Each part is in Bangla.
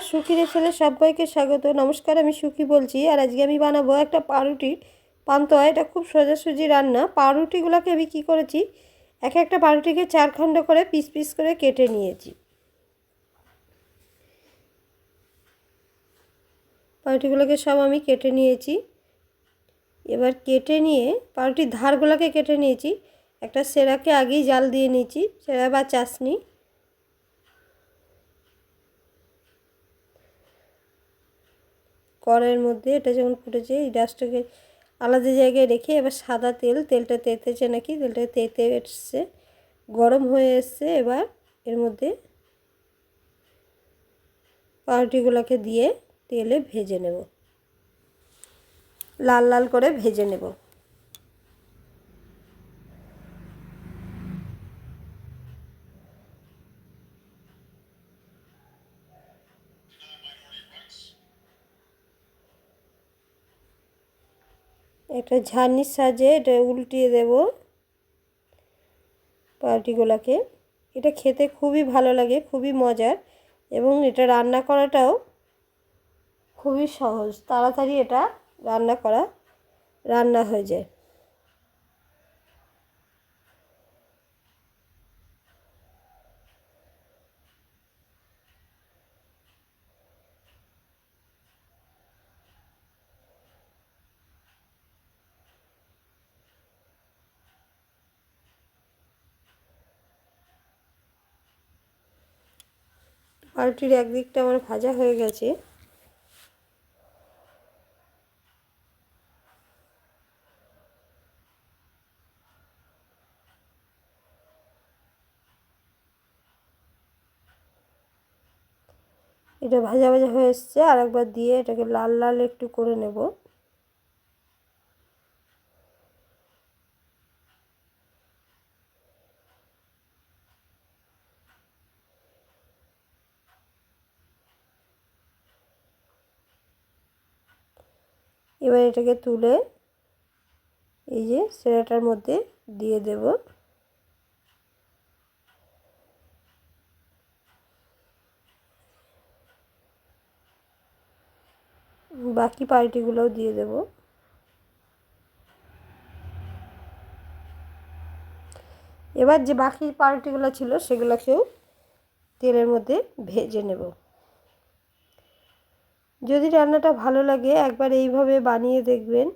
সুখী রেসেলে সবাইকে স্বাগত। নমস্কার, আমি সুখী বলছি। আর আজকে আমি বানাবো একটা পাউরুটির পান্তুয়া। এটা খুব সোজাসুজি রান্না। পাউরুটিগুলোকে আমি কী করেছি, একটা পাউরুটিকে 4 খণ্ড করে পিস পিস করে কেটে নিয়েছি। পাউরুটিগুলোকে সব আমি কেটে নিয়েছি। এবার কেটে নিয়ে পাউরুটির ধারগুলোকে কেটে নিয়েছি। একটা সেরাকে আগেই জাল দিয়ে নিয়েছি, সেরা বা চাশনি। কড়াইয়ের মধ্যে এটা যখন ফুটেছে, এই ডাস্টটাকে আলাদা জায়গায় রেখে এবার সাদা তেলটা তেতেছে নাকি, তেলটা তেতে এসছে, গরম হয়ে এসছে। এবার এর মধ্যে পাউরুটিগুলোকে দিয়ে তেলে ভেজে নেব, লাল লাল করে ভেজে নেব। একটা ঝাড়নির সাহায্যে এটা উল্টিয়ে দেব পাউরুটিগুলোকে। এটা খেতে খুবই ভালো লাগে, খুবই মজার, এবং এটা রান্না করাটাও খুবই সহজ। তাড়াতাড়ি এটা রান্না হয়ে যায়। পাউরুটির একদিকটা আমার ভাজা হয়ে গেছে। এটা ভাজা ভাজা হয়ে এসছে। আর একবার দিয়ে এটাকে লাল লাল একটু করে নেব। এবার এটাকে তুলে এই যে সেরাটার মধ্যে দিয়ে দেব। বাকি পাউরুটিগুলোও দিয়ে দেব। এবার যে বাকি পাউরুটিগুলো ছিল সেগুলোকেও তেলের মধ্যে ভেজে নেব। যদি রান্নাটা ভালো লাগে একবার এইভাবে বানিয়ে দেখবেন।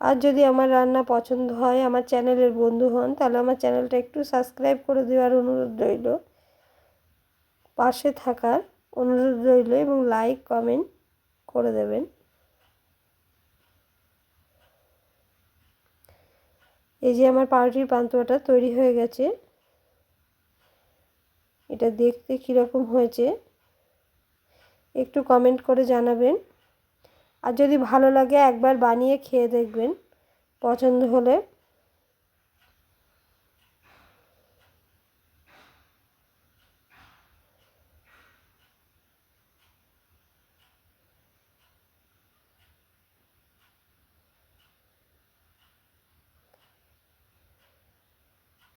আর যদি আমার রান্না পছন্দ হয়, আমার চ্যানেলের বন্ধু হন, তাহলে আমার চ্যানেলটা একটু সাবস্ক্রাইব করে দেওয়ার অনুরোধ রইল, পাশে থাকার অনুরোধ রইল, এবং লাইক কমেন্ট করে দেবেন। এই যে আমার পাউরুটির পান্তুয়াটা তৈরি হয়ে গেছে। এটা দেখতে কীরকম হয়েছে একটু কমেন্ট করে জানাবেন। আর যদি ভালো লাগে একবার বানিয়ে খেয়ে দেখবেন, পছন্দ হলে